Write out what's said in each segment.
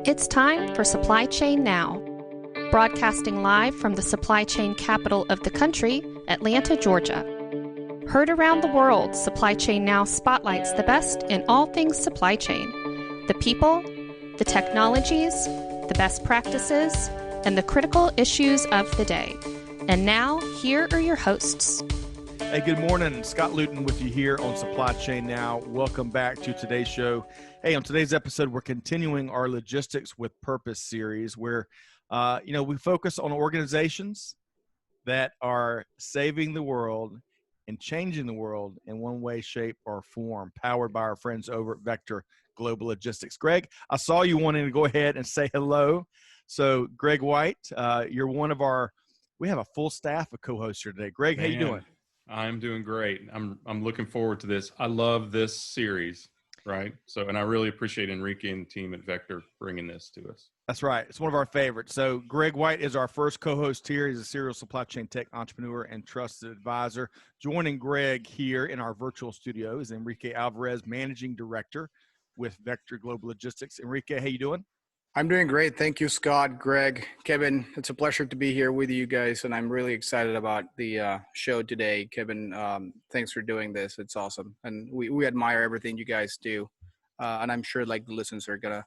It's time for Supply Chain Now. Broadcasting live from the supply chain capital of the country, Atlanta, Georgia. Heard around the world, Supply Chain Now spotlights the best in all things supply chain. The people, the technologies, the best practices, and the critical issues of the day. And now, here are your hosts. Hey, good morning. Scott Luton with you here on Supply Chain Now. Welcome back to today's show. Hey, on today's episode, we're continuing our Logistics with Purpose series where, we focus on organizations that are saving the world and changing the world in one way, shape, or form, powered by our friends over at Vector Global Logistics. Greg, I saw you wanting to go ahead and say hello. So, Greg White, you're one of we have a full staff of co-hosts here today. Greg, how you doing? I'm doing great. I'm looking forward to this. I love this series, right? And I really appreciate Enrique and the team at Vector bringing this to us. That's right. It's one of our favorites. So Greg White is our first co-host here. He's a serial supply chain tech entrepreneur and trusted advisor. Joining Greg here in our virtual studio is Enrique Alvarez, managing director with Vector Global Logistics. Enrique, how you doing? I'm doing great. Thank you, Scott, Greg, Kevin. It's a pleasure to be here with you guys, and I'm really excited about the show today. Kevin, thanks for doing this. It's awesome, and we admire everything you guys do, and I'm sure like the listeners are gonna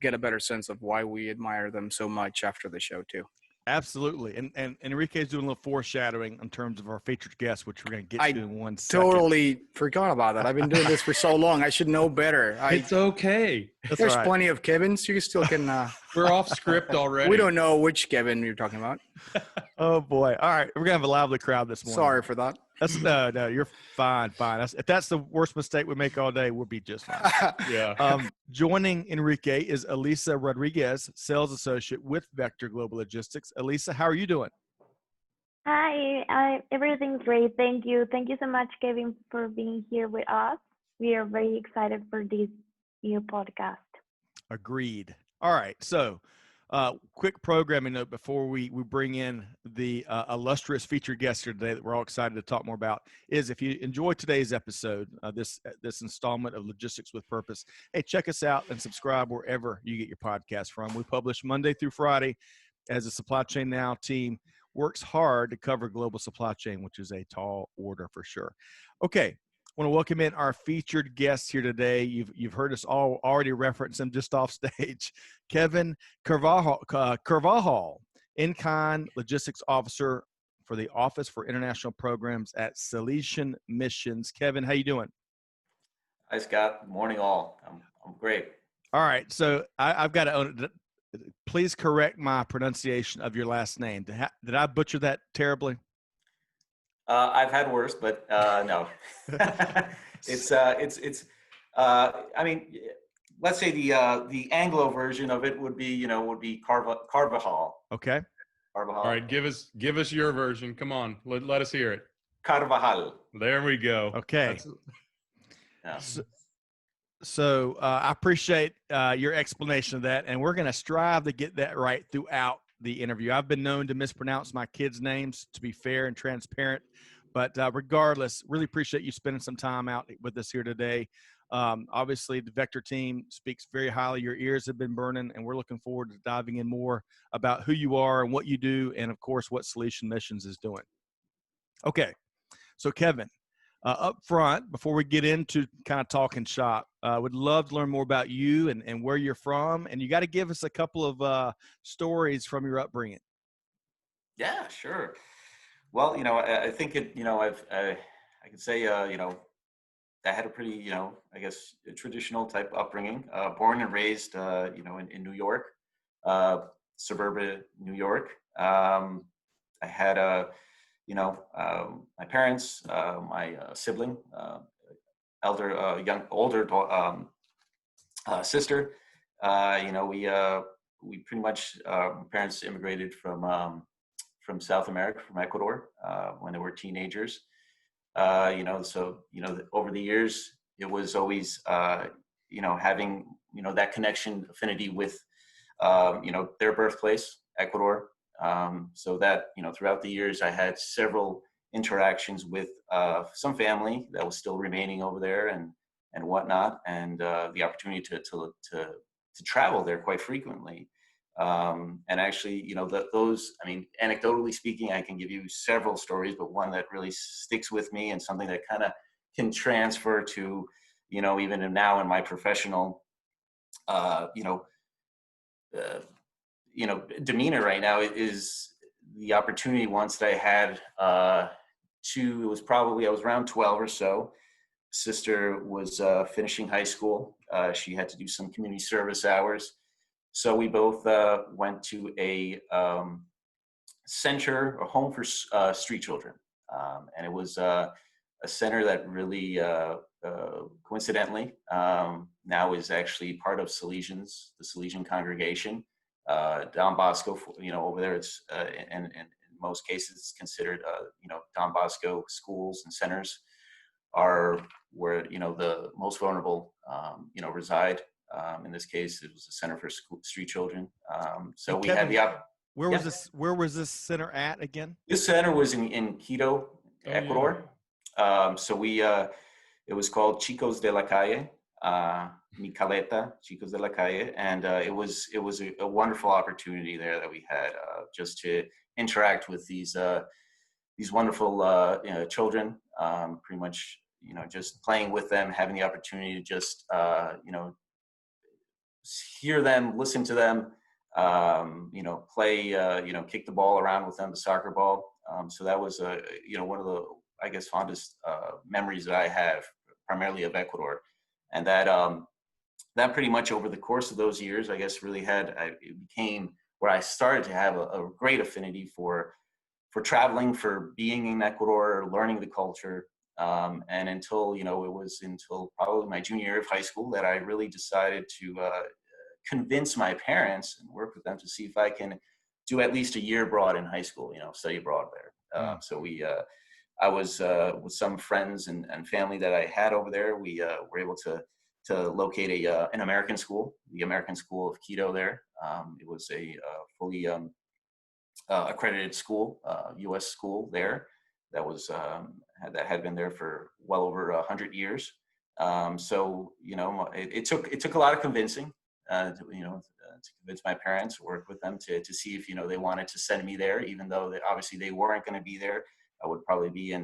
get a better sense of why we admire them so much after the show too. Absolutely. And Enrique is doing a little foreshadowing in terms of our featured guest, which we're going to get to in 1 second. Totally forgot about that. I've been doing this for so long. I should know better. It's okay. There's plenty of Kevins. You still can. We're off script already. We don't know which Kevin you're talking about. Oh, boy. All right. We're going to have a lively crowd this morning. Sorry for that. No, you're fine. If that's the worst mistake we make all day, we'll be just fine. Yeah. Joining Enrique is Elisa Rodriguez, sales associate with Vector Global Logistics. Elisa, how are you doing? Hi, everything's great. Thank you. Thank you so much, Kevin, for being here with us. We are very excited for this new podcast. Agreed. All right. So, quick programming note before we bring in the illustrious featured guest here today that we're all excited to talk more about is if you enjoyed today's episode, this installment of Logistics with Purpose, hey, check us out and subscribe wherever you get your podcast from. We publish Monday through Friday as a Supply Chain Now team works hard to cover global supply chain, which is a tall order for sure. Okay. I want to welcome in our featured guests here today. You've heard us all already reference him just off stage. Kevin Carvajal, in-kind logistics officer for the Office for International Programs at Salesian Missions. Kevin, how you doing? Hi, Scott. Good morning, all. I'm great. All right. So I've got to own it. Please correct my pronunciation of your last name. Did I butcher that terribly? I've had worse, but no. I mean, let's say the Anglo version of it would be Carvajal. Okay. Carvajal. All right, give us your version. Come on, let us hear it. Carvajal. There we go. Okay. Yeah. So I appreciate your explanation of that, and we're going to strive to get that right throughout the interview. I've been known to mispronounce my kids' names, to be fair and transparent, but regardless, really appreciate you spending some time out with us here today. Obviously, the Vector team speaks very highly. Your ears have been burning, and we're looking forward to diving in more about who you are and what you do, and of course, what Salesian Missions is doing. Okay, so Kevin, up front, before we get into kind of talking shop, would love to learn more about you and where you're from. And you got to give us a couple of stories from your upbringing. Yeah, sure. Well, I think I can say, I had a pretty, I guess, traditional type upbringing. Born and raised, in New York, suburban New York. I had my parents, my sibling, older sister. We pretty much parents immigrated from South America, from Ecuador, when they were teenagers. Over the years, it was always having that connection, affinity with their birthplace, Ecuador. So that, throughout the years, I had several interactions with some family that was still remaining over there and whatnot, and the opportunity to travel there quite frequently. And actually, those, I mean, anecdotally speaking, I can give you several stories, but one that really sticks with me and something that kind of can transfer to, even now in my professional, demeanor right now is the opportunity once that I had it was probably, I was around 12 or so. Sister was finishing high school. She had to do some community service hours. So we both went to a center, a home for street children. And it was a center that really, coincidentally, now is actually part of Salesians, the Salesian congregation. Don Bosco, over there, it's and in most cases it's considered, Don Bosco schools and centers are where the most vulnerable, reside. In this case, it was a center for street children. So And we Kevin, had the where yeah. was this? Where was this center at again? This center was in Quito, Oh, Ecuador. So we it was called Chicos de la Calle, Mi Caleta, Chicos de la Calle, and it was a wonderful opportunity there that we had just to interact with these wonderful children. Pretty much, just playing with them, having the opportunity to just hear them, listen to them, play, kick the ball around with them, the soccer ball. So that was one of the, I guess, fondest memories that I have, primarily of Ecuador, and that pretty much over the course of those years, I guess, really it became where I started to have a great affinity for traveling, for being in Ecuador, learning the culture. And until, it was until probably my junior year of high school that I really decided to convince my parents and work with them to see if I can do at least a year abroad in high school, study abroad there. So I was with some friends and family that I had over there. We were able to locate an American school, the American School of Quito there. It was a fully accredited school, U.S. school there that was that had been there for well over 100 years. So it took a lot of convincing, to convince my parents, work with them to see if they wanted to send me there, even though obviously they weren't going to be there. I would probably be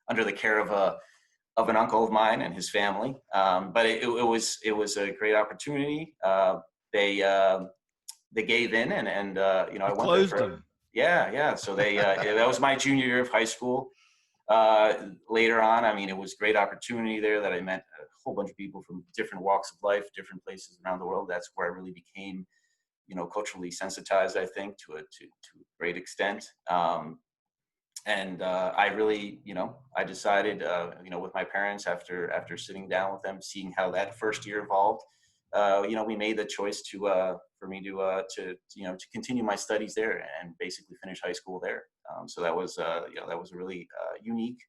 under the care of an uncle of mine and his family. But it was a great opportunity. They gave in, and I went there for. Yeah. So that was my junior year of high school. Later on, I mean, it was a great opportunity there that I met a whole bunch of people from different walks of life, different places around the world. That's where I really became, culturally sensitized, I think, to a great extent. And I really, I decided, with my parents after sitting down with them, seeing how that first year evolved, we made the choice for me to continue my studies there and basically finish high school there. So that was a really unique,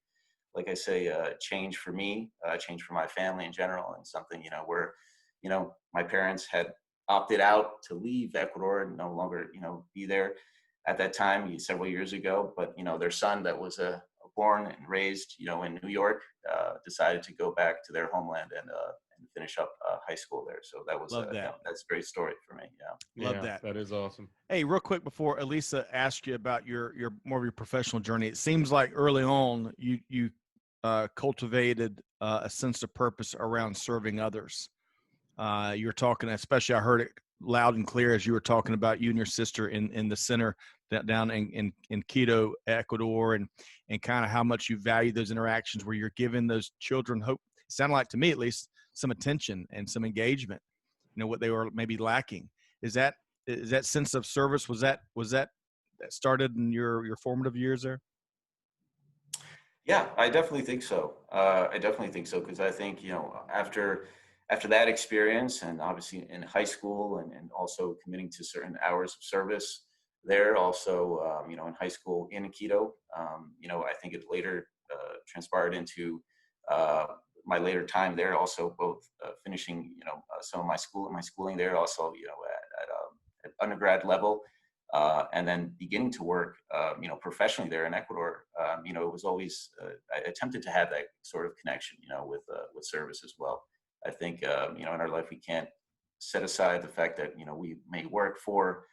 like I say, change for me, change for my family in general, and something, where, my parents had opted out to leave Ecuador and no longer, be there at that time, several years ago. But, their son that was born and raised, in New York, decided to go back to their homeland and finish up high school there. So that was that's a great story for me. Yeah, love that. That is awesome. Hey, real quick before Elisa asks you about your more of your professional journey, it seems like early on you cultivated a sense of purpose around serving others. You were talking, especially I heard it loud and clear as you were talking about you and your sister in the center down in Quito, Ecuador, and kind of how much you value those interactions where you're giving those children hope. It sounded like, to me at least, some attention and some engagement, what they were maybe lacking. Is that sense of service, was that started in your formative years there? Yeah, I definitely think so. Because I think, after that experience, and obviously in high school, and also committing to certain hours of service there, also, in high school in Quito, I think it later transpired into my later time there, also both finishing, some of my schooling there, also, at undergrad level, and then beginning to work, professionally there in Ecuador. It was always I attempted to have that sort of connection, with service as well. I think, in our life we can't set aside the fact that, we may work for,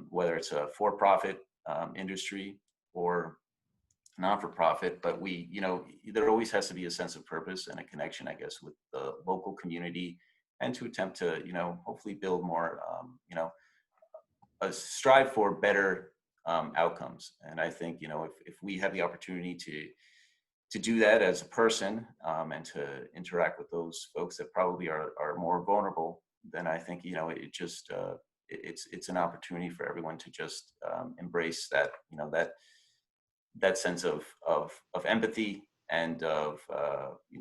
whether it's a for-profit industry or non-for-profit, but there always has to be a sense of purpose and a connection, I guess, with the local community, and to attempt to, hopefully build more, strive for better outcomes. And I think, if we have the opportunity to do that as a person, and to interact with those folks that probably are more vulnerable, then I think, it just, it's an opportunity for everyone to just embrace that, that sense of empathy and of,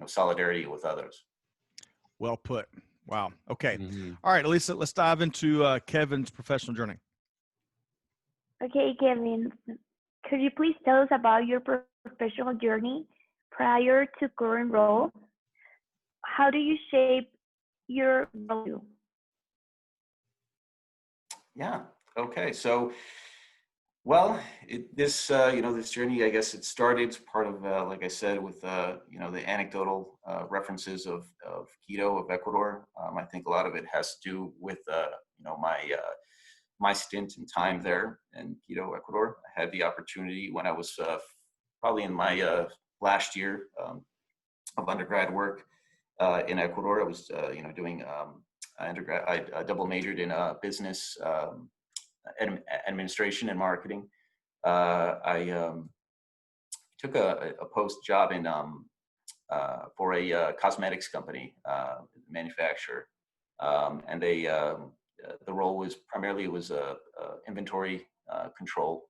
solidarity with others. Well put. Wow. Okay. Mm-hmm. All right, Elisa, let's dive into Kevin's professional journey. Okay, Kevin, could you please tell us about your professional journey prior to current role? How do you shape your value? Yeah. Okay. So, well, this journey, I guess it started part of, like I said, with, the anecdotal references of Quito, of Ecuador. I think a lot of it has to do with, my stint and time there in Quito, Ecuador. I had the opportunity when I was probably in my last year of undergrad work in Ecuador. I was, doing undergrad. I double majored in business administration and marketing. I took a post job in for a cosmetics company, manufacturer, and the role was primarily a inventory control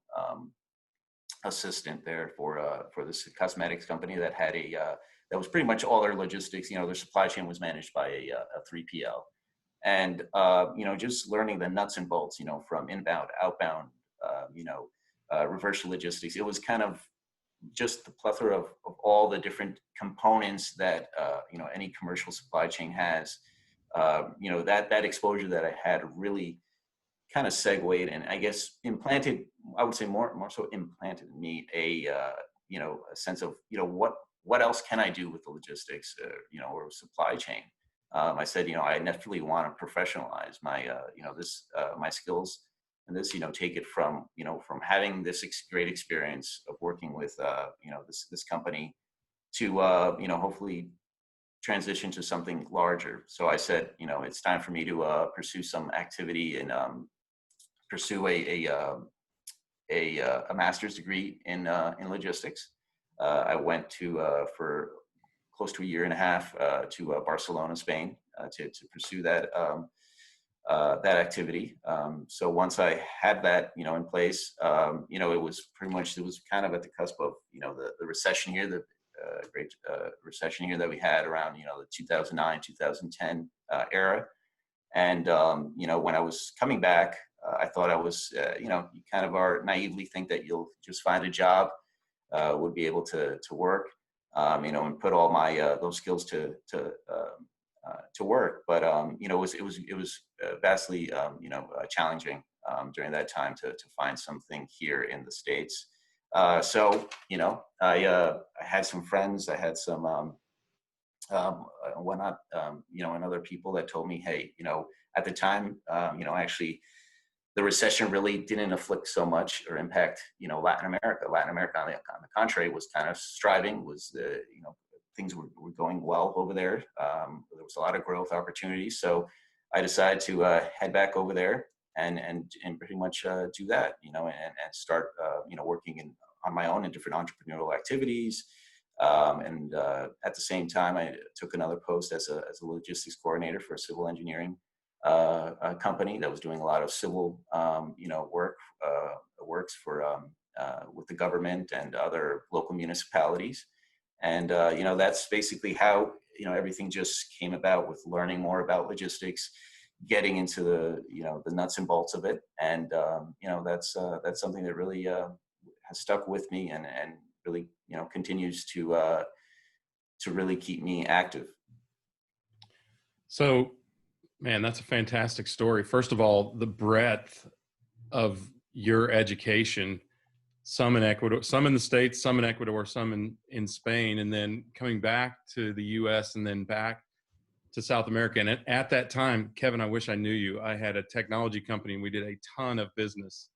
assistant there for this cosmetics company that had that was pretty much all their logistics. Their supply chain was managed by a 3PL. And, just learning the nuts and bolts, from inbound, outbound, reverse logistics. It was kind of just the plethora of all the different components that, any commercial supply chain has. That exposure that I had really kind of segued and I guess implanted, I would say more so implanted in me a sense of, what else can I do with the logistics, or supply chain? I said, I definitely want to professionalize my, my skills, and this, take it from having this great experience of working with, this company to, hopefully transition to something larger. So I said, it's time for me to pursue some activity and pursue a master's degree in logistics. I went to for close to a year and a half to Barcelona, Spain, to pursue that that activity. So once I had that, in place, it was kind of at the cusp of, the recession here, the great recession here that we had around, the 2009, 2010 era. And, when I was coming back, I thought I was, you kind of are naively think that you'll just find a job, would be able to work. And put all my those skills to work. But it was vastly challenging during that time to find something here in the States. So I had some friends, I had some whatnot, and other people that told me, hey, at the time, actually, the recession really didn't afflict so much or impact, Latin America. Latin America, on the contrary, was kind of striving. Things were going well over there. There was a lot of growth opportunities. So I decided to head back over there and pretty much do that, and start, working on my own in different entrepreneurial activities. And at the same time, I took another post as a logistics coordinator for a civil engineering a company that was doing a lot of civil, works for with the government and other local municipalities. And that's basically how everything just came about, with learning more about logistics, getting into the nuts and bolts of it, and that's something that really has stuck with me and really continues to really keep me active. So, man, that's a fantastic story. First of all, the breadth of your education, some in Ecuador, some in the States, some in Ecuador, some in Spain, and then coming back to the US and then back to South America. And at that time, Kevin, I wish I knew you. I had a technology company, and we did a ton of business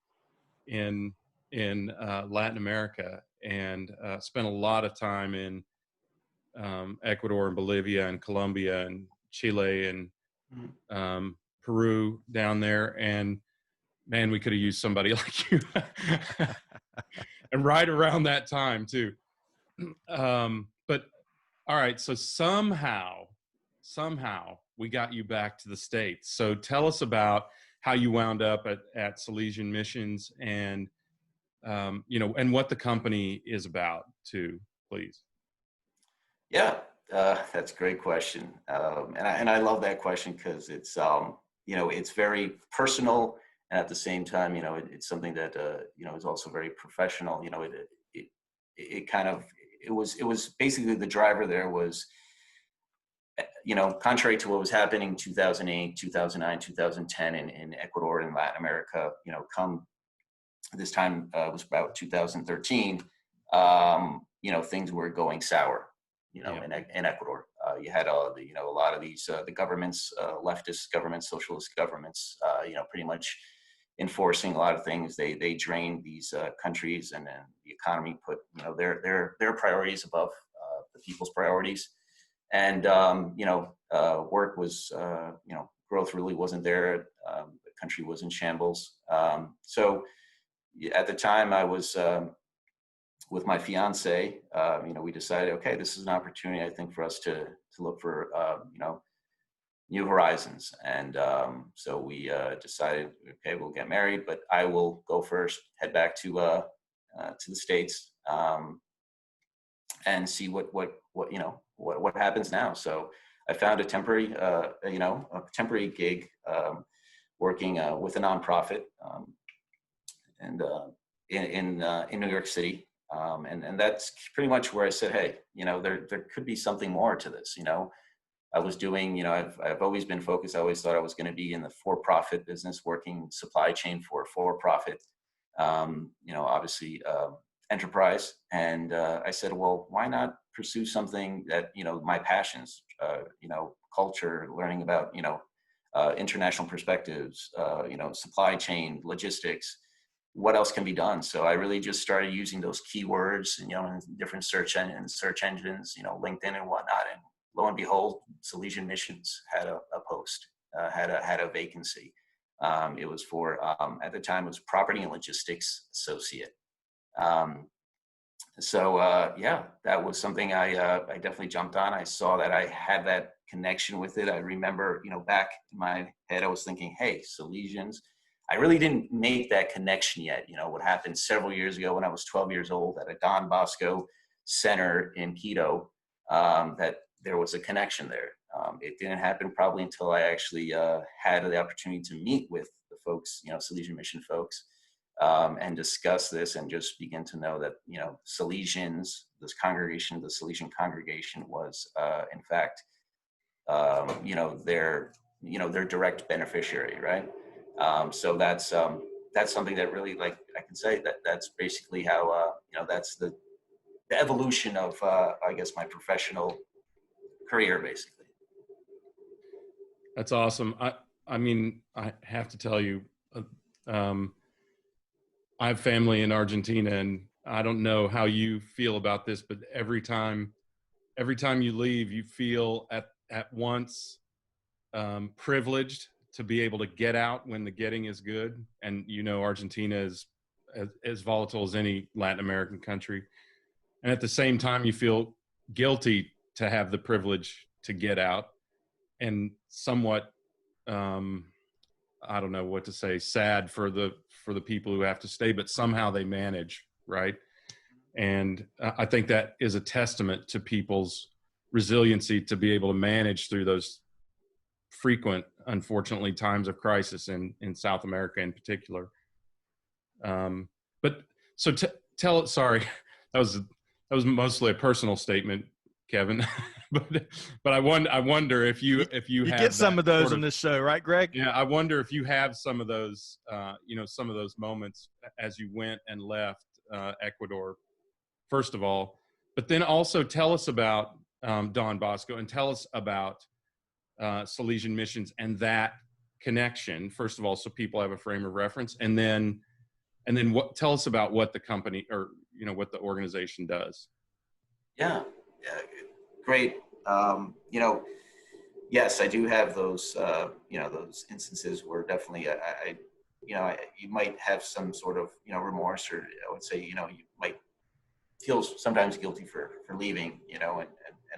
in Latin America, and spent a lot of time in Ecuador and Bolivia and Colombia and Chile and Peru down there. And man, we could have used somebody like you. And right around that time too. But all right, so somehow we got you back to the States. So tell us about how you wound up at Salesian Missions, and and what the company is about too, please. Yeah, that's a great question, and I love that question because it's it's very personal, and at the same time, it's something that is also very professional. It was basically the driver there was, contrary to what was happening in 2008, 2009, 2010 in Ecuador and Latin America, come this time was about 2013, things were going sour, in Ecuador. You had a lot of these, the governments, leftist governments, socialist governments, pretty much enforcing a lot of things. They drained these countries, and then the economy put, their priorities above the people's priorities. And, work was, growth really wasn't there. The country was in shambles. So at the time I was with my fiance, we decided, okay, this is an opportunity, I think, for us to look for, new horizons. And so we decided, okay, we'll get married, but I will go first, head back to the States, and see what happens now. So I found a temporary, gig, working with a nonprofit, and in New York City. And that's pretty much where I said, hey, there could be something more to this. I was doing, I've always been focused. I always thought I was going to be in the for-profit business, working supply chain for-profit, obviously enterprise. And I said, well, why not pursue something that, my passions, culture, learning about, international perspectives, supply chain, logistics, what else can be done? So I really just started using those keywords, in different search engines, LinkedIn and whatnot. And lo and behold, Salesian Missions had a post, had a vacancy. It was for, at the time, it was property and logistics associate. So that was something I definitely jumped on. I saw that I had that connection with it. I remember, back in my head, I was thinking, hey, Salesians. I really didn't make that connection yet. What happened several years ago when I was 12 years old at a Don Bosco center in Quito, that there was a connection there. It didn't happen probably until I actually had the opportunity to meet with the folks, Salesian Mission folks, and discuss this and just begin to know that, Salesians, this congregation, the Salesian congregation was, in fact, their direct beneficiary, right? So that's something that really, like, I can say that's basically how, that's the evolution of, I guess, my professional career, basically. That's awesome. I mean, I have to tell you, I have family in Argentina, and I don't know how you feel about this, but every time you leave, you feel at once privileged to be able to get out when the getting is good. And Argentina is as volatile as any Latin American country. And at the same time, you feel guilty to have the privilege to get out, and somewhat, I don't know what to say, sad for the people who have to stay, but somehow they manage, right? And I think that is a testament to people's resiliency to be able to manage through those frequent, unfortunately, times of crisis in South America in particular. But so sorry, that was mostly a personal statement, Kevin. but I wonder if you have get some of those sort on this show, right, Greg? Yeah, I wonder if you have some of those, some of those moments as you went and left Ecuador, first of all, but then also tell us about Don Bosco, and tell us about Salesian Missions and that connection, first of all, so people have a frame of reference, and then tell us about what the company, or what the organization does. Yeah, yeah, great. Yes, I do have those those instances where definitely you might have some sort of remorse, or I would say you might feel sometimes guilty for leaving, and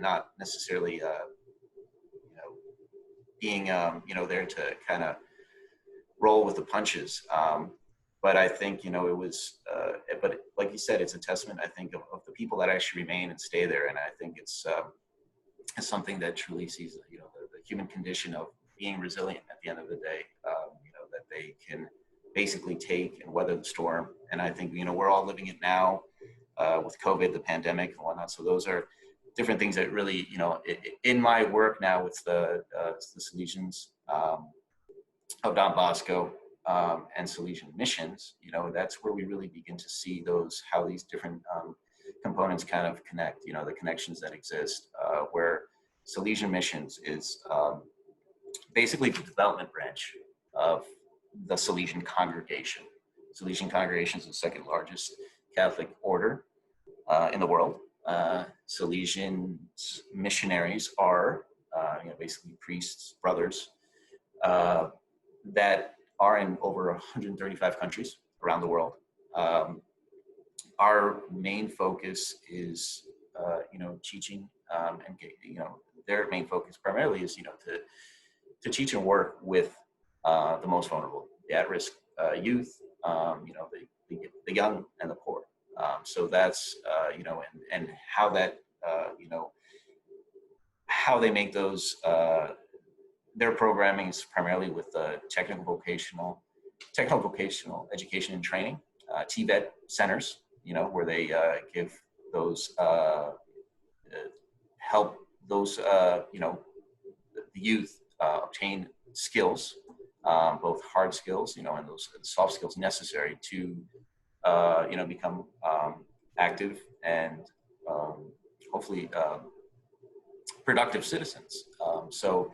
not necessarily being there to kind of roll with the punches. But I think it was but like you said, it's a testament, I think, of the people that actually remain and stay there. And I think it's something that truly sees the human condition of being resilient at the end of the day, that they can basically take and weather the storm. And I think we're all living it now with COVID, the pandemic and whatnot. So those are different things that really in my work now with the Salesians of Don Bosco and Salesian Missions, that's where we really begin to see how these different components kind of connect, the connections that exist, where Salesian Missions is basically the development branch of the Salesian congregation. Salesian congregation is the second largest Catholic order in the world. Salesian missionaries are basically priests, brothers, that are in over 135 countries around the world. Our main focus is, teaching, and their main focus primarily is, to teach and work with the most vulnerable, the at-risk youth, the young and the poor. So that's, and how that, how they make those, their programming is primarily with the technical vocational education and training, TVET centers, where they give those, help those, the youth obtain skills, both hard skills, and those soft skills necessary to, become active and hopefully productive citizens. So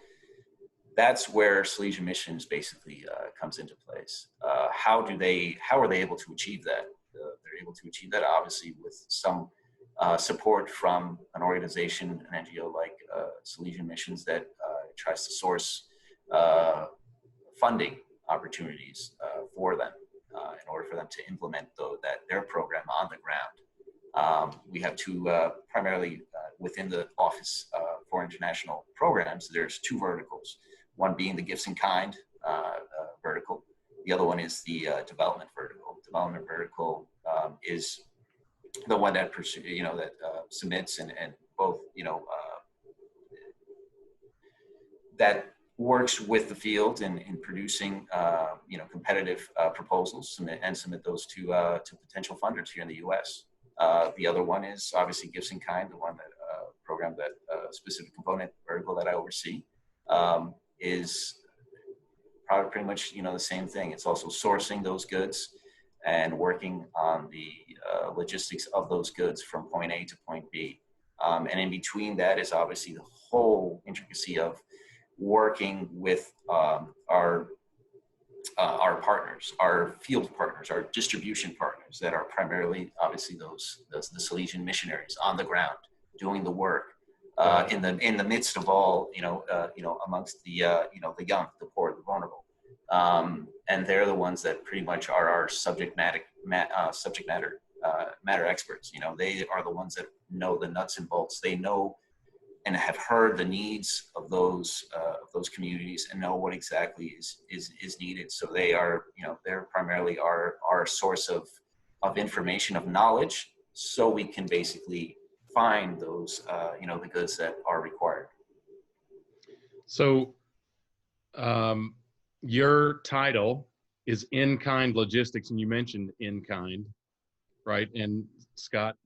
that's where Salesian Missions basically comes into place. How are they able to achieve that? They're able to achieve that obviously with some support from an organization, an NGO like Salesian Missions that tries to source funding opportunities for them in order for them to implement their program on the ground. We have two, primarily within the Office for International Programs, there's two verticals, one being the gifts in kind vertical. The other one is the development vertical. Development vertical is the one that submits and both, that works with the field in producing, competitive proposals, submit those to potential funders here in the U.S. The other one is obviously gifts in kind, the one that program, that specific component vertical that I oversee, is probably pretty much the same thing. It's also sourcing those goods and working on the logistics of those goods from point A to point B. And in between that is obviously the whole intricacy of working with our partners, our field partners, our distribution partners that are primarily obviously the Salesian missionaries on the ground doing the work in the midst of all amongst the the young, the poor, the vulnerable, and they're the ones that pretty much are our subject matter experts. They are the ones that know the nuts and bolts. They know and have heard the needs of those communities and know what exactly is needed. So they are, they're primarily our source of information, of knowledge, so we can basically find those, the goods that are required. So your title is in-kind logistics, and you mentioned in-kind, right? And Scott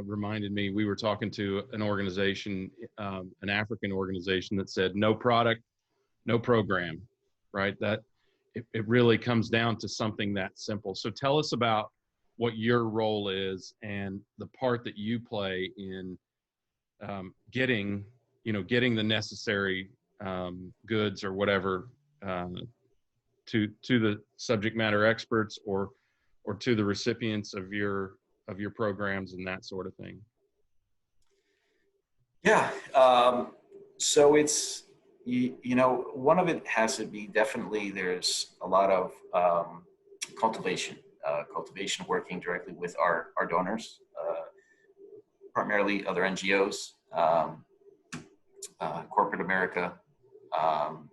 reminded me, we were talking to an organization, an African organization, that said no product, no program, right? That it really comes down to something that simple. So tell us about what your role is and the part that you play in getting the necessary goods or whatever to the subject matter experts or to the recipients of your programs and that sort of thing? Yeah. So it's, you know, one of it has to be definitely, there's a lot of cultivation working directly with our donors, primarily other NGOs, corporate America,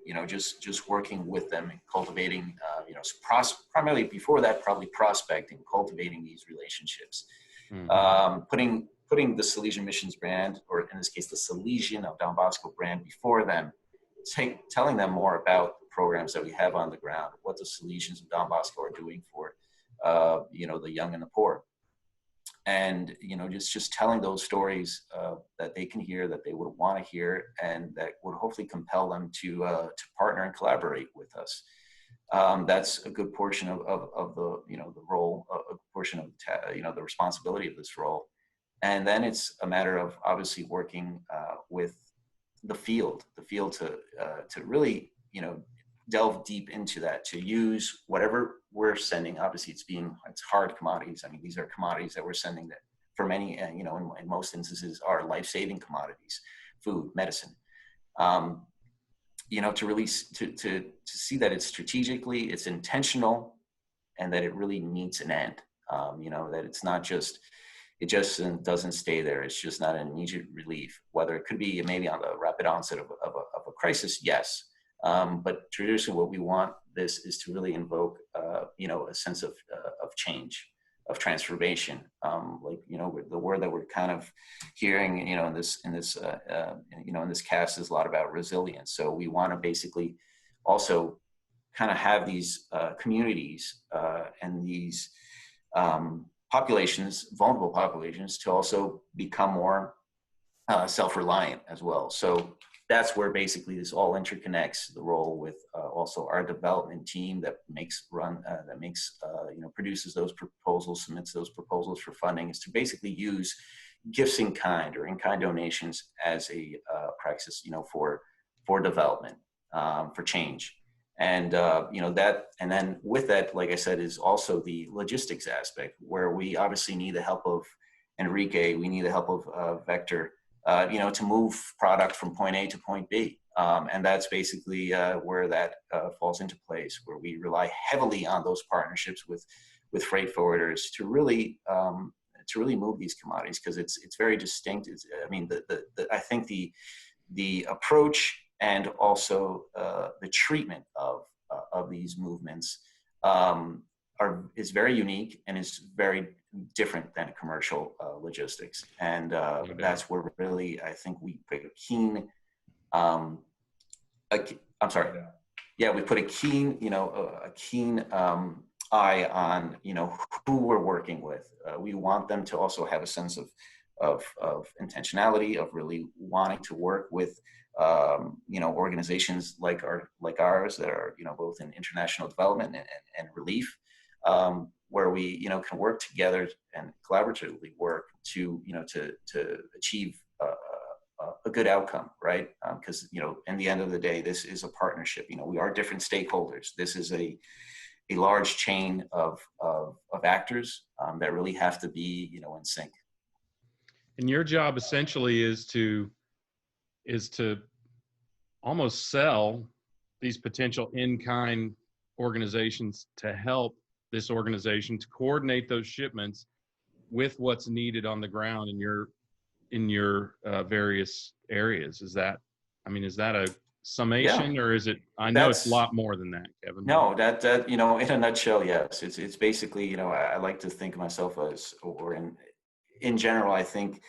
you know, just working with them and cultivating, you know, primarily before that, probably prospecting, cultivating these relationships, putting the Salesian Missions brand, or in this case, the Salesian of Don Bosco brand before them, telling them more about the programs that we have on the ground, what the Salesians of Don Bosco are doing for, you know, the young and the poor. And, you know, just telling those stories that they can hear, that they would want to hear, and that would hopefully compel them to partner and collaborate with us. That's a good portion of the, you know, the role, a portion of, you know, the responsibility of this role. And then it's a matter of obviously working with the field to really, you know, delve deep into that, to use whatever we're sending. Obviously it's hard commodities. I mean, these are commodities that we're sending that for many, you know, in most instances are life-saving commodities, food, medicine, you know, to really, to see that it's strategically, it's intentional, and that it really meets an end. You know, that it's not just, it just doesn't stay there. It's just not an immediate relief, whether it could be maybe on the rapid onset of a crisis, yes. But traditionally what we want this is to really invoke, you know, a sense of change, of transformation. Like, you know, the word that we're kind of hearing, you know, in this you know, in this cast is a lot about resilience. So we want to basically also kind of have these communities and these populations, vulnerable populations, to also become more self-reliant as well. So that's where basically this all interconnects, the role with also our development team that makes you know, produces those proposals, submits those proposals for funding, is to basically use gifts in kind or in-kind donations as a practice, you know, for development, for change. And, you know, that, and then with that, like I said, is also the logistics aspect, where we obviously need the help of Enrique, we need the help of Vector, you know, to move product from point A to point B. And that's basically where that falls into place, where we rely heavily on those partnerships with freight forwarders to really move these commodities, because it's very distinct. I mean, I think the approach and also the treatment of these movements is very unique and is very different than commercial logistics. And that's where really, I think we put a keen, we put a keen, you know, a keen eye on, you know, who we're working with. We want them to also have a sense of intentionality, of really wanting to work with, you know, organizations like ours that are, you know, both in international development and relief, where we, you know, can work together and collaboratively work to, you know, to achieve a good outcome, right? Because, you know, in the end of the day, this is a partnership. You know, we are different stakeholders. This is a large chain of actors that really have to be, you know, in sync. And your job essentially is to almost sell these potential in-kind organizations to help this organization to coordinate those shipments with what's needed on the ground in your various areas. Is that a summation? Yeah. Or is it, I know it's a lot more than that, Kevin. No, that, you know, in a nutshell, yes. It's basically, you know, I like to think of myself as, or in general, I think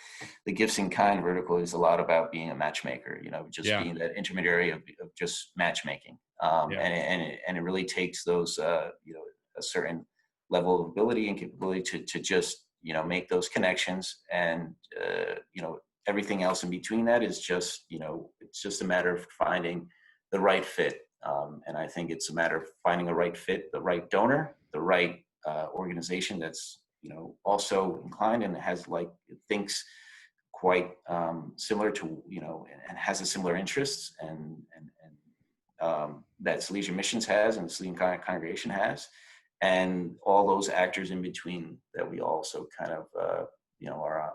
the gifts in kind vertical is a lot about being a matchmaker, you know, just being that intermediary of just matchmaking. And it really takes those, you know, a certain level of ability and capability to just, you know, make those connections. And, you know, everything else in between that is just, you know, it's just a matter of finding the right fit. And I think it's a matter of finding a right fit, the right donor, the right organization that's, you know, also inclined and has, like, thinks quite similar to, and has a similar interests and that Salesian Missions has and the Salesian congregation has, and all those actors in between that we also kind of,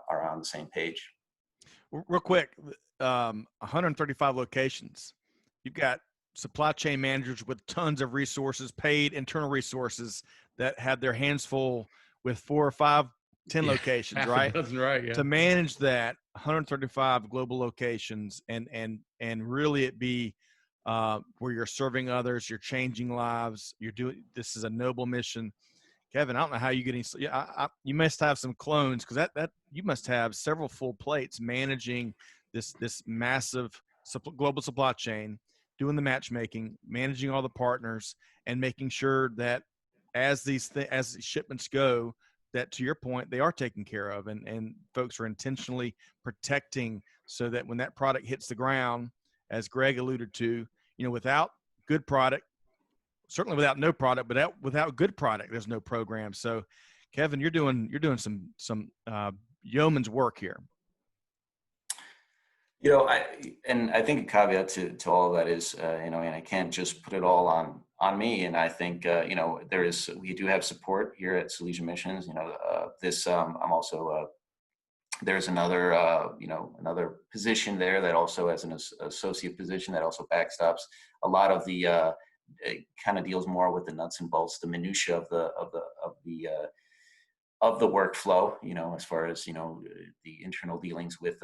are on the same page. Real quick, 135 locations. You've got supply chain managers with tons of resources, paid internal resources that have their hands full with 4 or 5, 10 locations, right? Right. Yeah. To manage that 135 global locations and really it be where you're serving others, you're changing lives, this is a noble mission. Kevin, I don't know how you get any. You must have some clones, because that you must have several full plates managing this massive global supply chain, doing the matchmaking, managing all the partners, and making sure that as as shipments go, that, to your point, they are taken care of, and folks are intentionally protecting so that when that product hits the ground, as Greg alluded to, without good product, certainly without no product, but without good product, there's no program. So, Kevin, you're doing some yeoman's work here. I think a caveat to all of that is, and I can't just put it all on me. And I think, we do have support here at Salesian Missions. I'm also, there's another, another position there that also has an associate position that also backstops a lot of the, it kind of deals more with the nuts and bolts, the minutia of the workflow, as far as, the internal dealings with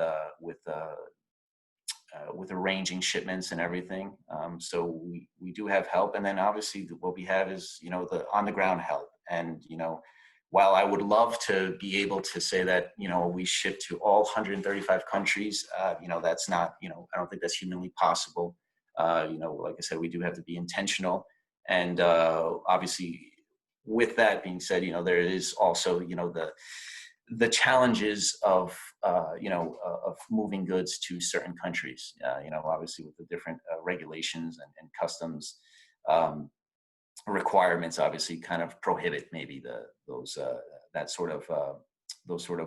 arranging shipments and everything. So we do have help. And then obviously what we have is, the on the ground help. And, while I would love to be able to say that, we ship to all 135 countries, that's not, I don't think that's humanly possible. Like I said, we do have to be intentional. And obviously with that being said, there is also, the challenges of moving goods to certain countries, obviously with the different regulations and customs requirements, obviously kind of prohibit maybe those sort of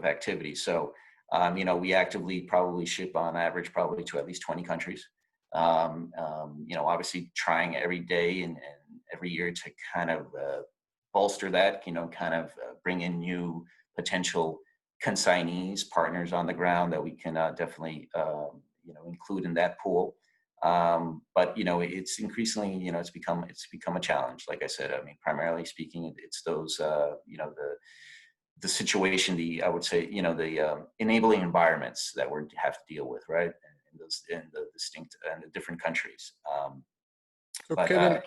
activities. So, we actively probably ship on average probably to at least 20 countries. Obviously trying every day and every year to kind of bolster that, kind of bring in new potential consignees, partners on the ground that we can definitely, include in that pool. But, it's increasingly, it's become a challenge. Like I said, I mean, primarily speaking, it's those, the situation, I would say, the enabling environments that we have to deal with, right? In the distinct and the different countries. So Kevin,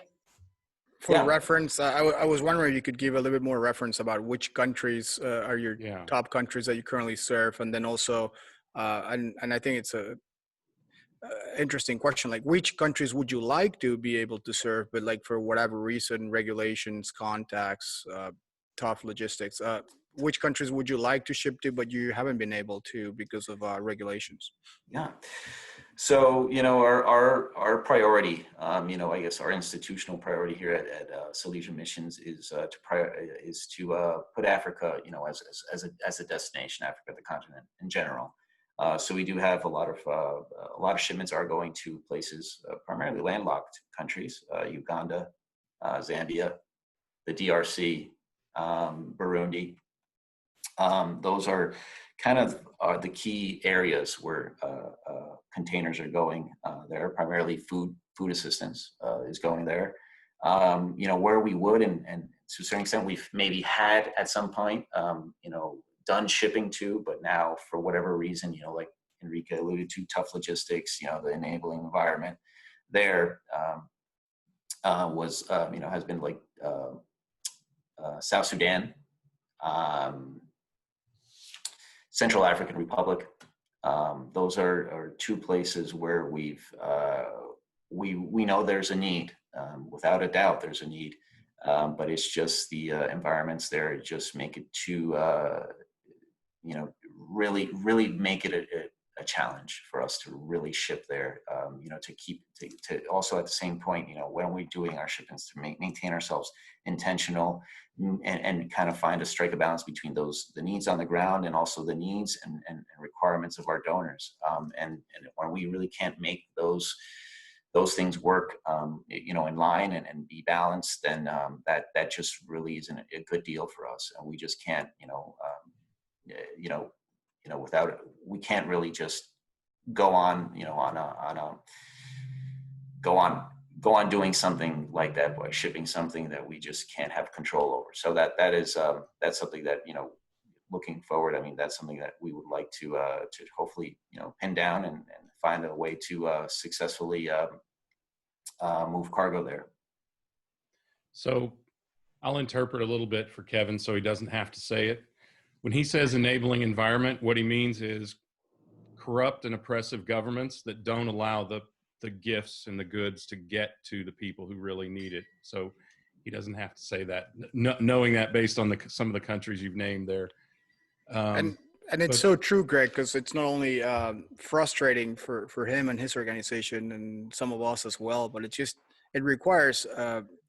for reference, I was wondering if you could give a little bit more reference about which countries are your top countries that you currently serve, and then also, and I think it's a interesting question, like which countries would you like to be able to serve, but like for whatever reason, regulations, contacts, tough logistics, which countries would you like to ship to, but you haven't been able to because of regulations? Yeah. So, our priority, I guess our institutional priority here at Salesian Missions is to put Africa, as a destination, Africa, the continent in general. So we do have a lot of shipments are going to places, primarily landlocked countries, Uganda, Zambia, the DRC, Burundi. Those are kind of the key areas where containers are going. There primarily food assistance is going there. Where we would, and to a certain extent we've maybe had at some point, done shipping to, but now for whatever reason, like Enrique alluded to, tough logistics, the enabling environment there has been like South Sudan, Central African Republic. Those are two places where we know there's a need. Without a doubt, there's a need. But it's just the environments there just make it too, really make it a challenge for us to really ship there. To also at the same point, when we're doing our shipments, to maintain ourselves intentional and kind of strike a balance between the needs on the ground and also the needs and requirements of our donors. And when we really can't make those things work, in line and be balanced, then that just really isn't a good deal for us. And we just can't, without it, we can't really just go on doing something like that by shipping something that we just can't have control over. So that's something that, looking forward, I mean, that's something that we would like to hopefully, pin down and find a way to successfully move cargo there. So I'll interpret a little bit for Kevin so he doesn't have to say it. When he says enabling environment, what he means is corrupt and oppressive governments that don't allow the gifts and the goods to get to the people who really need it. So he doesn't have to say that, knowing that based on some of the countries you've named there. And it's so true, Greg, because it's not only frustrating for him and his organization and some of us as well, but it requires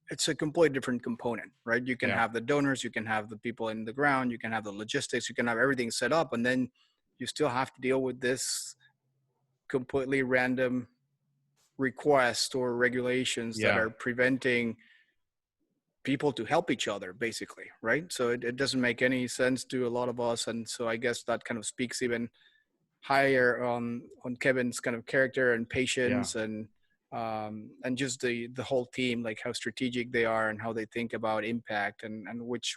it's a completely different component, right? You can have the donors, you can have the people in the ground, you can have the logistics, you can have everything set up, and then you still have to deal with this completely random request or regulations that are preventing people to help each other, basically, right? So it doesn't make any sense to a lot of us, and so I guess that kind of speaks even higher on Kevin's kind of character and patience and just the whole team, like how strategic they are and how they think about impact and which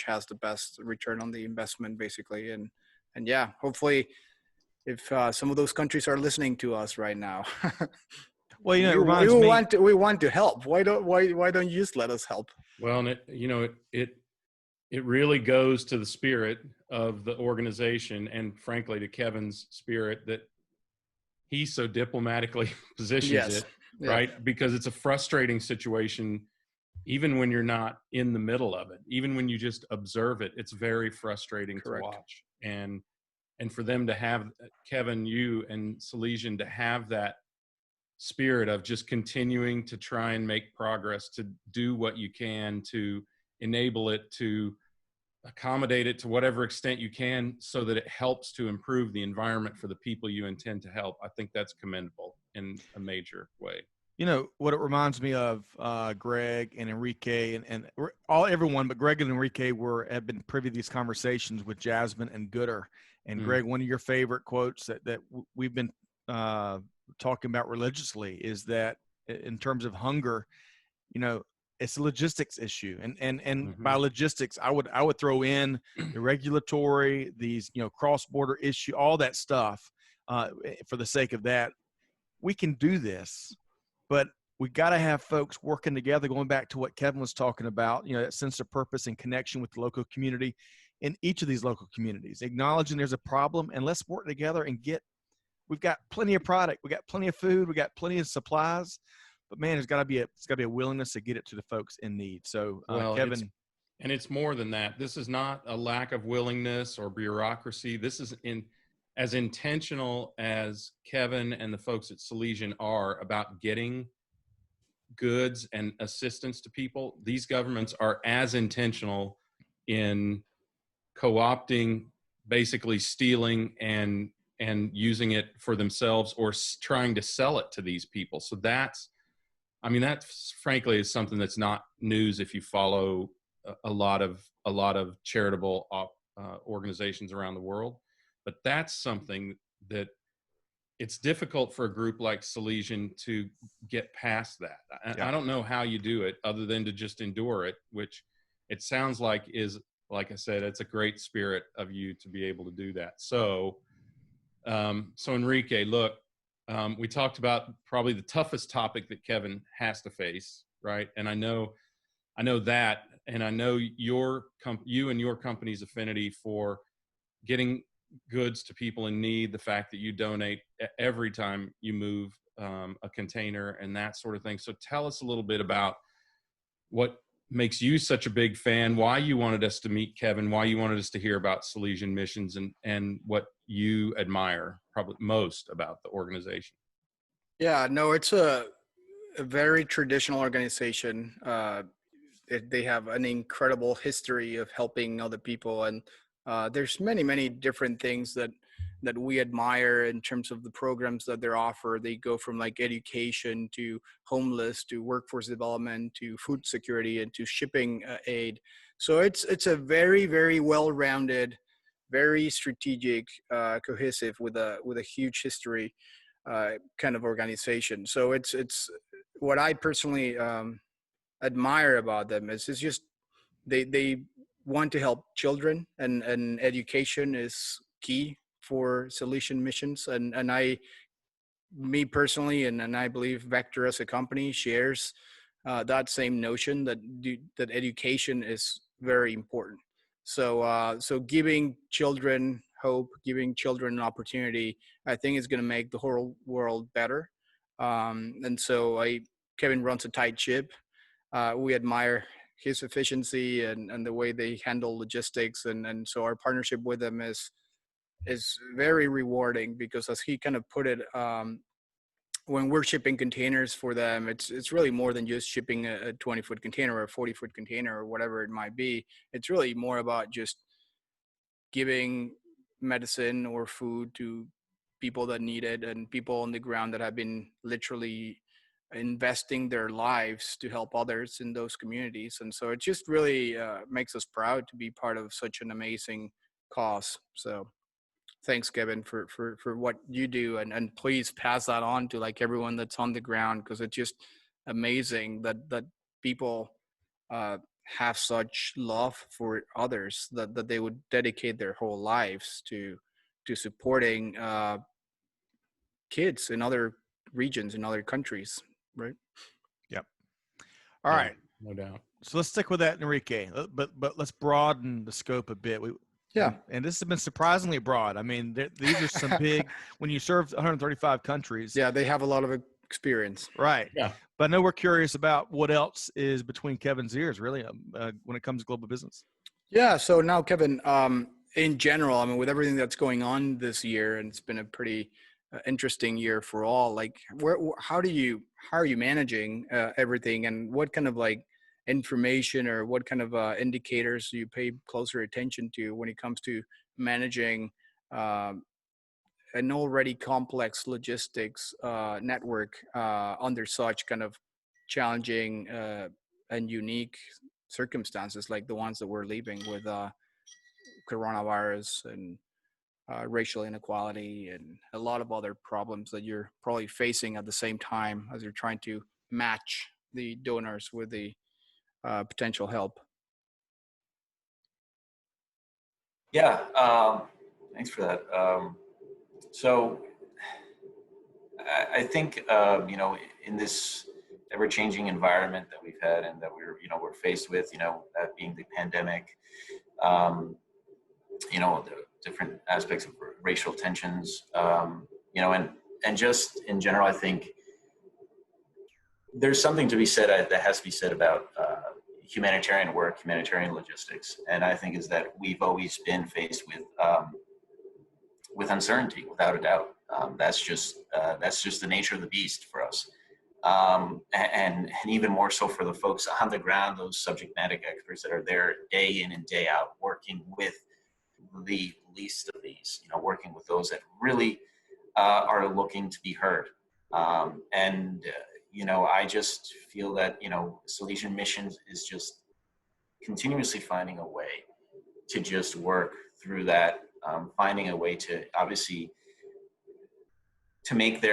has the best return on the investment, basically. And yeah, hopefully if some of those countries are listening to us right now, well, it reminds me, we want to help. Why don't you just let us help? Well, and it really goes to the spirit of the organization, and frankly to Kevin's spirit that he so diplomatically positions it, right? Because it's a frustrating situation, even when you're not in the middle of it, even when you just observe it, it's very frustrating to watch. And for them to have, Kevin, you and Salesian, to have that spirit of just continuing to try and make progress, to do what you can to enable it, to accommodate it to whatever extent you can so that it helps to improve the environment for the people you intend to help. I think that's commendable in a major way. What it reminds me of, Greg and Enrique and everyone, but Greg and Enrique have been privy to these conversations with Jasmine and Gooder. And Greg, one of your favorite quotes that we've been talking about religiously is that in terms of hunger, it's a logistics issue. And by logistics, I would throw in the regulatory, these, cross-border issue, all that stuff, for the sake of that. We can do this, but we got to have folks working together, going back to what Kevin was talking about, that sense of purpose and connection with the local community in each of these local communities, acknowledging there's a problem, and let's work together and we've got plenty of product. We got plenty of food. We got plenty of supplies, but man, it's got to be a willingness to get it to the folks in need. So Kevin. It's more than that. This is not a lack of willingness or bureaucracy. This is as intentional as Kevin and the folks at Salesian are about getting goods and assistance to people. These governments are as intentional in co-opting, basically stealing and using it for themselves or trying to sell it to these people. So that frankly is something that's not news if you follow a lot of charitable organizations around the world. But that's something that it's difficult for a group like Salesian to get past that. I don't know how you do it other than to just endure it, which it sounds like is, like I said, it's a great spirit of you to be able to do that. So Enrique, look, we talked about probably the toughest topic that Kevin has to face, right? And I know that, and I know you and your company's affinity for getting goods to people in need, the fact that you donate every time you move a container and that sort of thing. So tell us a little bit about what makes you such a big fan, why you wanted us to meet Kevin, why you wanted us to hear about Salesian Missions, and what you admire probably most about the organization. Yeah, no, it's a very traditional organization. They have an incredible history of helping other people, and there's many different things that we admire in terms of the programs that they offer. They go from like education to homeless to workforce development to food security and to shipping aid. So it's a very well-rounded, very strategic, cohesive with a huge history kind of organization. So it's what I personally admire about them is it's just they want to help children, and education is key for Salesian Missions, and me personally, and I believe Vector as a company shares that same notion that education is very important. So giving children hope, giving children an opportunity, I think is going to make the whole world better. And so Kevin runs a tight ship. We admire his efficiency and the way they handle logistics, and so our partnership with them is very rewarding, because as he kind of put it, when we're shipping containers for them, it's really more than just shipping a 20-foot container or a 40-foot container or whatever it might be. It's really more about just giving medicine or food to people that need it, and people on the ground that have been literally investing their lives to help others in those communities. And so it just really makes us proud to be part of such an amazing cause. So thanks, Kevin, for what you do, and please pass that on to like everyone that's on the ground, because it's just amazing that people have such love for others that they would dedicate their whole lives to supporting kids in other regions, in other countries, right? Yep. All Yeah, right. no doubt. So let's stick with that, Enrique. But let's broaden the scope a bit. And this has been surprisingly broad. I mean, these are some big. When you serve 135 countries. Yeah, they have a lot of experience. Right. Yeah. But I know we're curious about what else is between Kevin's ears, really, when it comes to global business. Yeah. So now, Kevin, in general, I mean, with everything that's going on this year, and it's been a pretty interesting year for all. Like, how are you managing everything, and what kind of like information or what kind of indicators do you pay closer attention to when it comes to managing an already complex logistics network under such kind of challenging and unique circumstances like the ones that we're living with coronavirus and racial inequality and a lot of other problems that you're probably facing at the same time as you're trying to match the donors with the potential help? Yeah, thanks for that. So I think, in this ever-changing environment that we've had and that we're faced with, that being the pandemic, the different aspects of racial tensions, and just in general, I think there's something to be said that has to be said about humanitarian work, humanitarian logistics, and I think is that we've always been faced with uncertainty, without a doubt. That's just the nature of the beast for us, and even more so for the folks on the ground, those subject matter experts that are there day in and day out, working with the least of these, working with those that really are looking to be heard. I just feel that, Salesian Missions is just continuously finding a way to just work through that, finding a way to obviously to make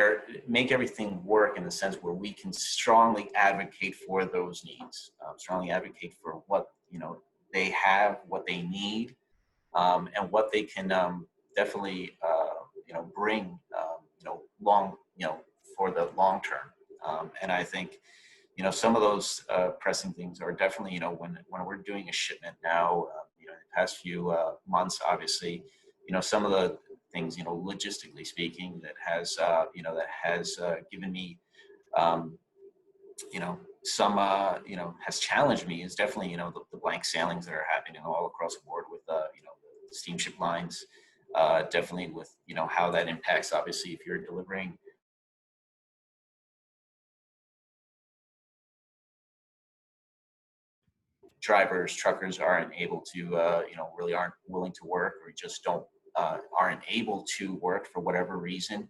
everything work in the sense where we can strongly advocate for those needs, strongly advocate for what, they have, what they need, and what they can definitely, bring, long, for the long term. And I think, some of those pressing things are definitely, when we're doing a shipment now, in the past few months, obviously, some of the things, logistically speaking, that has given me, some has challenged me is definitely the blank sailings that are happening all across the board with steamship lines. Definitely with how that impacts, obviously, if you're delivering drivers, truckers aren't able to really aren't willing to work, or just aren't able to work for whatever reason,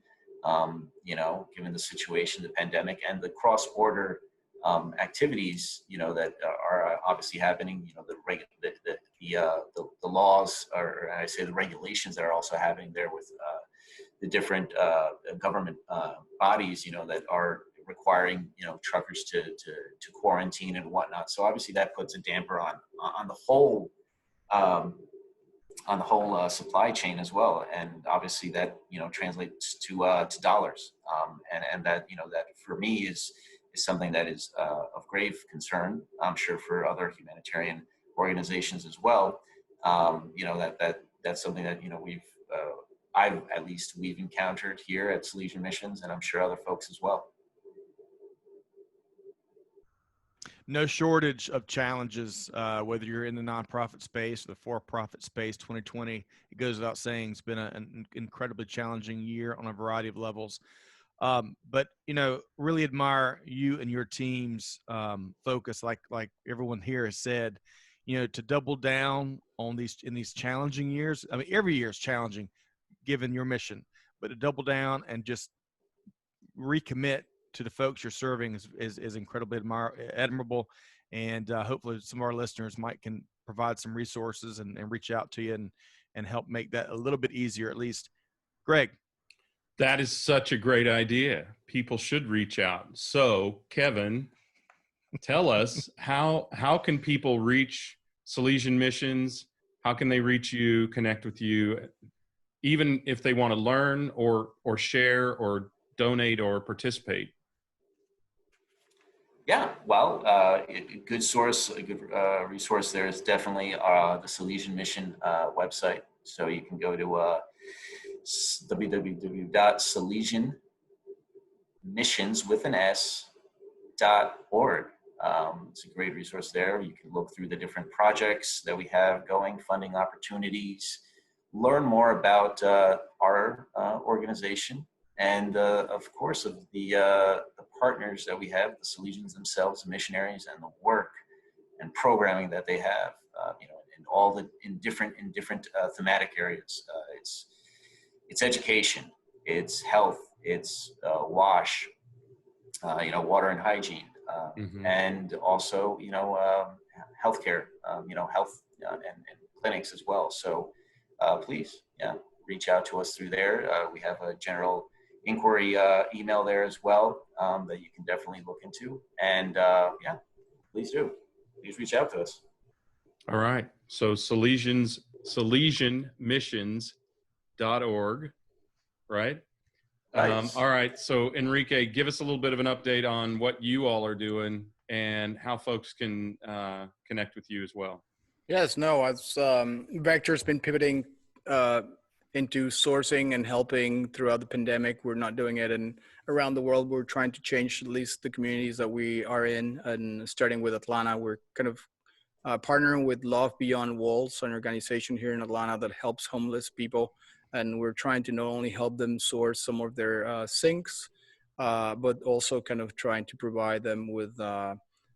given the situation, the pandemic, and the cross-border activities that are obviously happening, the laws, or I say the regulations that are also happening there with the different government bodies that are requiring truckers to quarantine and whatnot. So obviously that puts a damper on the whole supply chain as well, and obviously that translates to dollars, and that that for me is something that is of grave concern. I'm sure for other humanitarian organizations as well. That's something that we've encountered here at Salesian Missions, and I'm sure other folks as well. No shortage of challenges, whether you're in the nonprofit space or the for-profit space. 2020, it goes without saying, it's been an incredibly challenging year on a variety of levels. But really admire you and your team's focus, like everyone here has said, to double down on these challenging years. I mean, every year is challenging given your mission, but to double down and just recommit to the folks you're serving is incredibly admirable. And hopefully some of our listeners can provide some resources and reach out to you and help make that a little bit easier, at least. Greg. That is such a great idea. People should reach out. So Kevin, tell us how can people reach Salesian Missions? How can they reach you, connect with you, even if they want to learn or share or donate or participate? Yeah, well, a good resource there is definitely the Salesian Mission website. So you can go to www.salesianmissions.org. It's a great resource there. You can look through the different projects that we have going, funding opportunities, learn more about our organization, and of course of the partners that we have, the Salesians themselves, the missionaries, and the work and programming that they have, in different thematic areas. It's education, it's health, it's wash, water and hygiene, and also healthcare, health and clinics as well. So please, reach out to us through there. We have a general inquiry email there as well that you can definitely look into. And please do. Please reach out to us. All right. So SalesianMissions.org, right? Nice. All right. So Enrique, give us a little bit of an update on what you all are doing and how folks can connect with you as well. Yes, no, as Vector's been pivoting into sourcing and helping throughout the pandemic. We're not doing it around the world. We're trying to change at least the communities that we are in, and starting with Atlanta, we're kind of partnering with Love Beyond Walls, an organization here in Atlanta that helps homeless people. And we're trying to not only help them source some of their sinks, but also kind of trying to provide them with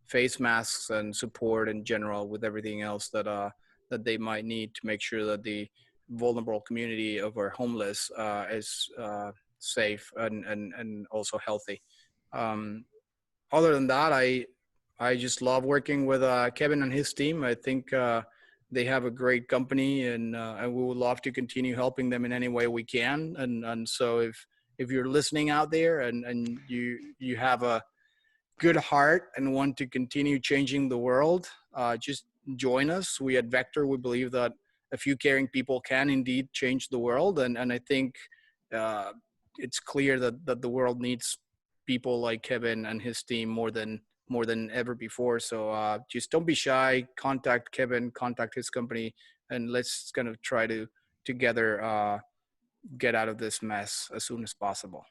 face masks and support in general with everything else that they might need to make sure that the vulnerable community of our homeless is safe and also healthy. Other than that, I just love working with Kevin and his team. I think they have a great company, and we would love to continue helping them in any way we can. And so if you're listening out there and you have a good heart and want to continue changing the world, just join us. We at Vector, we believe that a few caring people can indeed change the world. And I think it's clear that the world needs people like Kevin and his team more than ever before. So just don't be shy, contact Kevin, contact his company, and let's kind of try to together get out of this mess as soon as possible.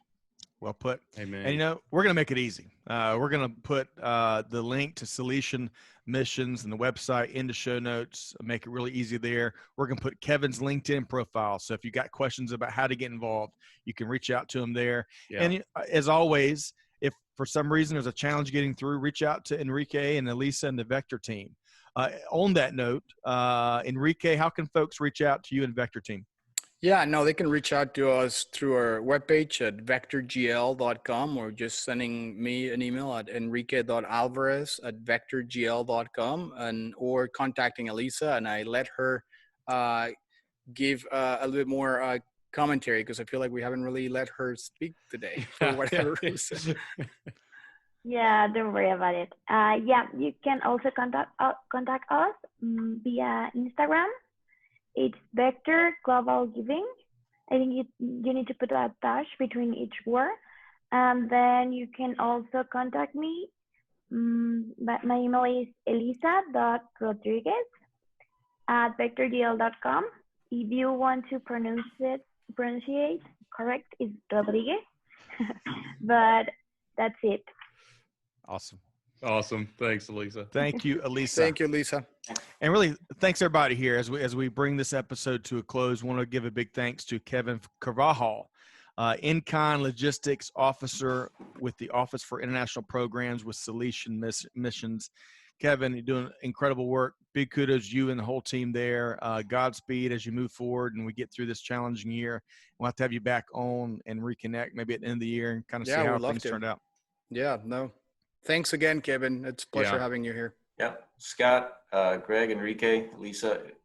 Well put. Amen. And we're going to make it easy. We're going to put the link to Salesian Missions and the website into show notes, make it really easy there. We're going to put Kevin's LinkedIn profile. So if you got questions about how to get involved, you can reach out to him there. Yeah. And as always, if for some reason there's a challenge getting through, reach out to Enrique and Elisa and the Vector team. On that note, Enrique, how can folks reach out to you and Vector team? Yeah, no, they can reach out to us through our webpage at vectorgl.com, or just sending me an email at enrique.alvarez@vectorgl.com, or contacting Elisa, and I let her give a little bit more commentary, because I feel like we haven't really let her speak today for whatever reason. Yeah, don't worry about it. Yeah, you can also contact us via Instagram. It's Vector Global Giving. I think you need to put a dash between each word. And then you can also contact me. My email is elisa.rodriguez@vectorgl.com. If you want to pronunciate correct, it's Rodriguez. But that's it. Awesome. Thanks, Elisa. Thank you, Elisa. Thank you, Lisa. And really, thanks everybody here. As we bring this episode to a close, want to give a big thanks to Kevin Carvajal, in-kind logistics officer with the Office for International Programs with Salesian Missions. Kevin, you're doing incredible work. Big kudos to you and the whole team there. Godspeed as you move forward and we get through this challenging year. We'll have to have you back on and reconnect maybe at the end of the year and kind of see how things turned out. Yeah, no. Thanks again, Kevin. It's a pleasure having you here. Yeah, Scott, Greg, Enrique, Lisa, it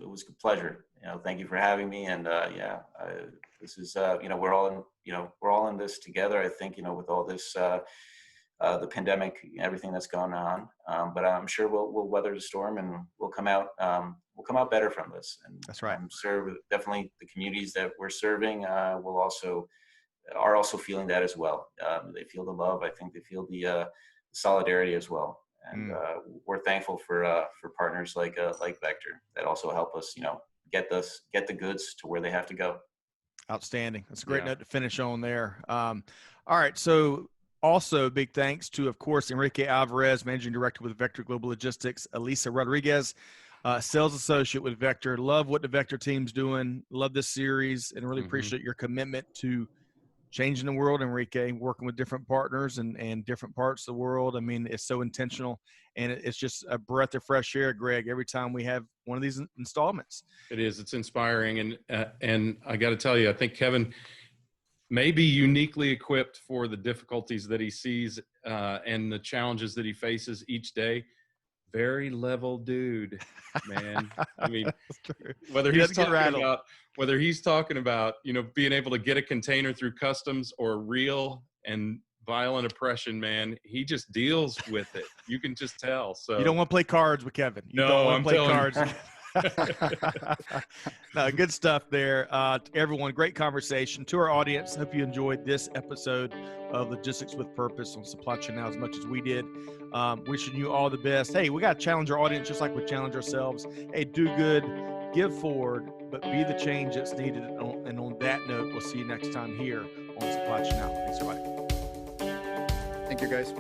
was a pleasure. Thank you for having me. And this is we're all in this together. I think with all this the pandemic, everything that's going on. But I'm sure we'll weather the storm and we'll come out better from this. And that's right. I'm sure definitely the communities that we're serving are also feeling that as well. They feel the love. I think they feel the solidarity as well. And we're thankful for partners like Vector that also help us, get the goods to where they have to go. Outstanding. That's a great note to finish on there. All right. So also big thanks to, of course, Enrique Alvarez, Managing Director with Vector Global Logistics, Elisa Rodriguez, Sales Associate with Vector. Love what the Vector team's doing. Love this series and really appreciate your commitment to changing the world, Enrique, working with different partners and different parts of the world. I mean, it's so intentional, and it's just a breath of fresh air, Greg, every time we have one of these installments. It is. It's inspiring. And I got to tell you, I think Kevin may be uniquely equipped for the difficulties that he sees and the challenges that he faces each day. Very level dude, man. I mean, whether he's talking about, being able to get a container through customs or real and violent oppression, man, he just deals with it. You can just tell. So you don't want to play cards with Kevin. I'm telling cards. No, good stuff there. To everyone, great conversation. To our audience, hope you enjoyed this episode of Logistics with Purpose on Supply Chain Now as much as we did. Wishing you all the best. Hey, we got to challenge our audience just like we challenge ourselves. Hey, do good, give forward, but be the change that's needed. And on that note, we'll see you next time here on Supply Chain Now. Thanks, everybody. Thank you, guys.